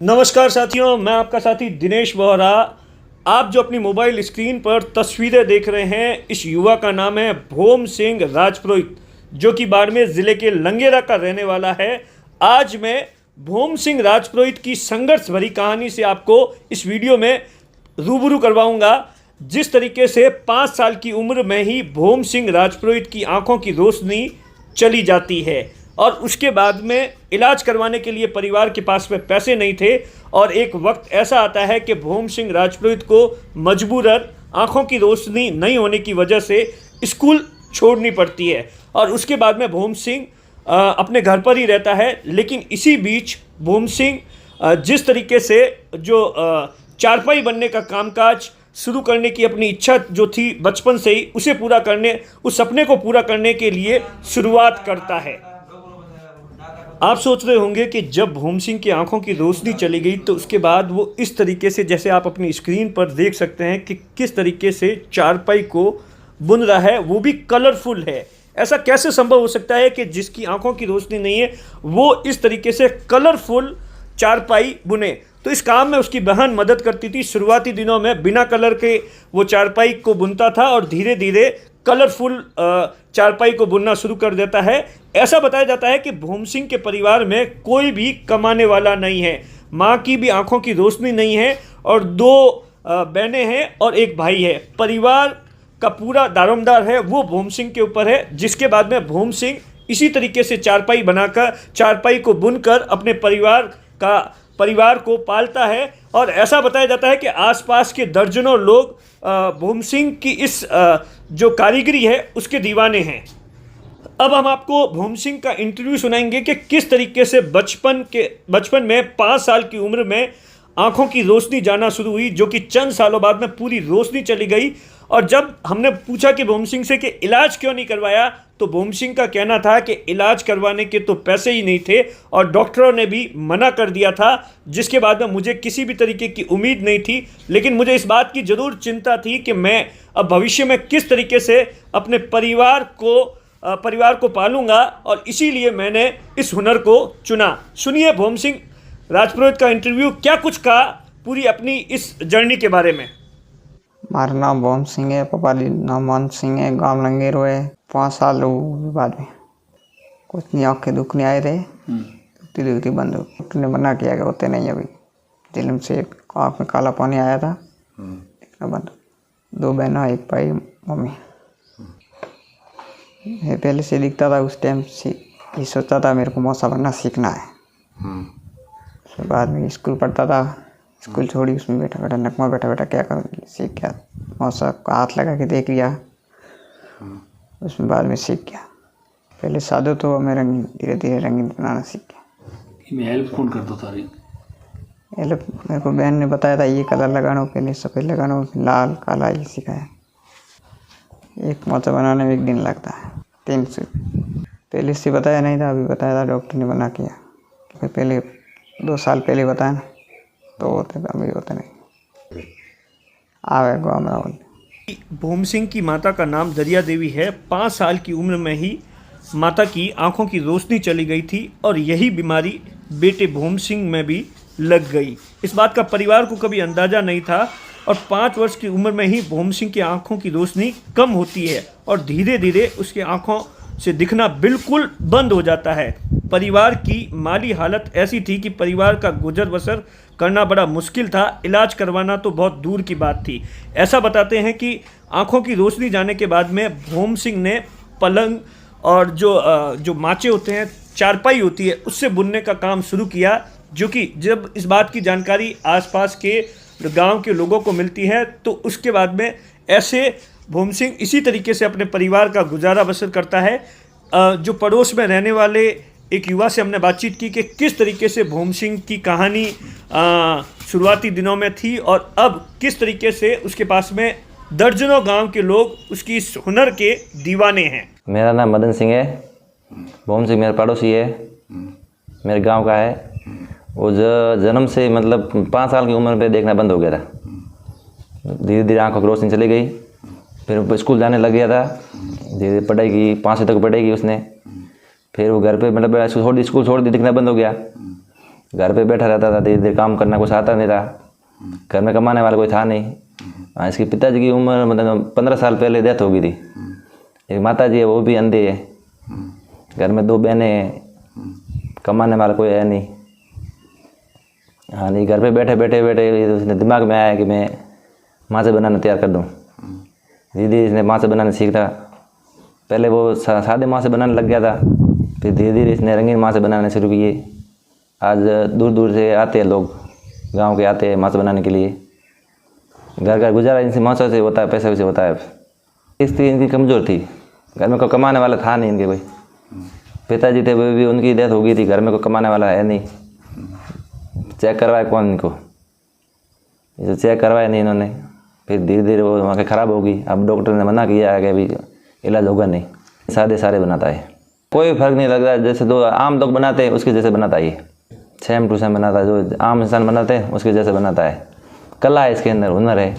नमस्कार साथियों, मैं आपका साथी दिनेश बोहरा। आप जो अपनी मोबाइल स्क्रीन पर तस्वीरें देख रहे हैं, इस युवा का नाम है भोम सिंह राजपुरोहित, जो कि बाड़मेर ज़िले के लंगेरा का रहने वाला है। आज मैं भोम सिंह राजपुरोहित की संघर्ष भरी कहानी से आपको इस वीडियो में रूबरू करवाऊंगा। जिस तरीके से 5 साल की उम्र में ही भोम सिंह राजपुरोहित की आंखों की रोशनी चली जाती है और उसके बाद में इलाज करवाने के लिए परिवार के पास में पैसे नहीं थे और एक वक्त ऐसा आता है कि भोम सिंह राजपुरोहित को मजबूरन आंखों की रोशनी नहीं होने की वजह से स्कूल छोड़नी पड़ती है और उसके बाद में भोम सिंह अपने घर पर ही रहता है। लेकिन इसी बीच भोम सिंह जिस तरीके से जो चारपाई बनने का कामकाज शुरू करने की अपनी इच्छा जो थी बचपन से ही, उस सपने को पूरा करने के लिए शुरुआत करता है। आप सोच रहे होंगे कि जब भोम सिंह की आंखों की रोशनी चली गई तो उसके बाद वो इस तरीके से, जैसे आप अपनी स्क्रीन पर देख सकते हैं कि किस तरीके से चारपाई को बुन रहा है, वो भी कलरफुल है। ऐसा कैसे संभव हो सकता है कि जिसकी आंखों की रोशनी नहीं है वो इस तरीके से कलरफुल चारपाई बुने। तो इस काम में उसकी बहन मदद करती थी। शुरुआती दिनों में बिना कलर के वो चारपाई को बुनता था और धीरे धीरे कलरफुल चारपाई को बुनना शुरू कर देता है। ऐसा बताया जाता है कि भोम सिंह के परिवार में कोई भी कमाने वाला नहीं है, माँ की भी आंखों की रोशनी नहीं है और 2 बहनें हैं और एक भाई है। परिवार का पूरा दारोमदार है वो भोम सिंह के ऊपर है, जिसके बाद में भोम सिंह इसी तरीके से चारपाई बनाकर, चारपाई को बुनकर अपने परिवार को पालता है। और ऐसा बताया जाता है कि आसपास के दर्जनों लोग भोम सिंह की इस जो कारीगरी है उसके दीवाने हैं। अब हम आपको भोम सिंह का इंटरव्यू सुनाएंगे कि किस तरीके से बचपन में 5 साल की उम्र में आंखों की रोशनी जाना शुरू हुई, जो कि चंद सालों बाद में पूरी रोशनी चली गई। और जब हमने पूछा कि भोम सिंह से कि इलाज क्यों नहीं करवाया, तो भोम सिंह का कहना था कि इलाज करवाने के तो पैसे ही नहीं थे और डॉक्टरों ने भी मना कर दिया था, जिसके बाद में मुझे किसी भी तरीके की उम्मीद नहीं थी। लेकिन मुझे इस बात की ज़रूर चिंता थी कि मैं अब भविष्य में किस तरीके से अपने परिवार को पालूंगा और इसीलिए मैंने इस हुनर को चुना। सुनिए भोम सिंह राजपुरोहित का इंटरव्यू, क्या कुछ कहा पूरी अपनी इस जर्नी के बारे में। हमारा नाम भोम सिंह है, पपाली नाम मान सिंह है, गांव लंगेरो है। 5 साल हुए बाद में कुछ नहीं, आँख के दुख नहीं आए रहे, डिलीवरी बंद हो। डॉक्टर ने मना किया कि होते नहीं, अभी दिल से आँख में काला पानी आया था, बंद। 2 बहना, 1 भाई, मम्मी। मैं पहले से दिखता था, उस टाइम से ये सोचता था मेरे को मौसा बनना सीखना है। उसके बाद में स्कूल पढ़ता था, स्कूल छोड़ी, उसमें बैठा नकमा बैठा क्या करूँ, सीख गया। मौसा को हाथ लगा के देख लिया, उसमें बाद में सीख गया। पहले सादो तो मैं रंगीन, धीरे धीरे रंगीन बनाना सीख गया। हेल्प कौन करता था? हेल्प मेरे को बहन ने बताया था, ये कलर लगाना, पहले सफ़ेद लगाना, लाल काला, ये सिखाया। एक मौसा बनाने में 1 दिन लगता है, 3 से। पहले से बताया नहीं था, अभी बताया था, डॉक्टर ने मना किया कि पहले 2 साल पहले बताया ना तो होते, अभी होते नहीं। आवे गो हमरा। भोम सिंह की माता का नाम दरिया देवी है। 5 साल की उम्र में ही माता की आंखों की रोशनी चली गई थी और यही बीमारी बेटे भोम सिंह में भी लग गई। इस बात का परिवार को कभी अंदाज़ा नहीं था और 5 वर्ष की उम्र में ही भोम सिंह की आंखों की रोशनी कम होती है और धीरे धीरे उसकी आंखों से दिखना बिल्कुल बंद हो जाता है। परिवार की माली हालत ऐसी थी कि परिवार का गुजर बसर करना बड़ा मुश्किल था, इलाज करवाना तो बहुत दूर की बात थी। ऐसा बताते हैं कि आंखों की रोशनी जाने के बाद में भोम सिंह ने पलंग और जो माचे होते हैं, चारपाई होती है, उससे बुनने का काम शुरू किया, जो कि जब इस बात की जानकारी आसपास के गांव के लोगों को मिलती है तो उसके बाद में ऐसे भोम सिंह इसी तरीके से अपने परिवार का गुजारा बसर करता है। जो पड़ोस में रहने वाले एक युवा से हमने बातचीत की कि किस तरीके से भोम सिंह की कहानी शुरुआती दिनों में थी और अब किस तरीके से उसके पास में दर्जनों गांव के लोग उसकी इस हुनर के दीवाने हैं। मेरा नाम मदन सिंह है। भोम सिंह मेरा पड़ोसी है, मेरे गांव का है। वो जन्म से मतलब 5 साल की उम्र पे देखना बंद हो गया था। धीरे धीरे आंखों की रोशनी चली गई, फिर स्कूल जाने लग गया था। धीरे धीरे पढ़ाई की, 5वीं तक पढ़ाई की उसने। फिर वो घर पे मतलब स्कूल छोड़ दी, दिखना बंद हो गया। घर पे बैठा रहता था, धीरे धीरे काम करना कुछ आता नहीं था, घर में कमाने वाला कोई था नहीं। हाँ, इसके पिताजी की उम्र मतलब 15 साल पहले डेथ हो गई थी। एक माता जी है, वो भी अंधे है। घर में 2 बहनें हैं, कमाने वाला कोई है नहीं। हाँ नहीं, घर पे बैठे बैठे बैठे उसने दिमाग में आया कि मैं मासे बनाना तैयार कर दूँ। धीरे धीरे इसने मासे बनाना सीखा। पहले वो सादे मासे बनाने लग गया था, फिर धीरे धीरे इसने रंगीन मासे बनाने शुरू किए। आज दूर दूर से आते हैं लोग, गांव के आते हैं मासे बनाने के लिए। घर का गुजारा इनसे मासों से होता है, पैसे से होता है। स्थिति इनकी कमज़ोर थी, घर में कोई कमाने वाला था नहीं इनके कोई। पिताजी थे, वो भी उनकी डेथ हो गई थी, घर में कोई कमाने वाला है नहीं। चेक करवाया कौन इनको, ये चेक करवाया नहीं इन्होंने। फिर धीरे धीरे वो वहाँ के ख़राब होगी। अब डॉक्टर ने मना किया है कि अभी इलाज होगा नहीं। सारे बनाता है, कोई फ़र्क नहीं लग रहा है। जैसे 2 आम लोग बनाते हैं उसके जैसे बनाता है ये, सेम टू सेम बनाता है। जो आम इंसान बनाते हैं उसके जैसे बनाता है। कला है इसके अंदर, हुनर है।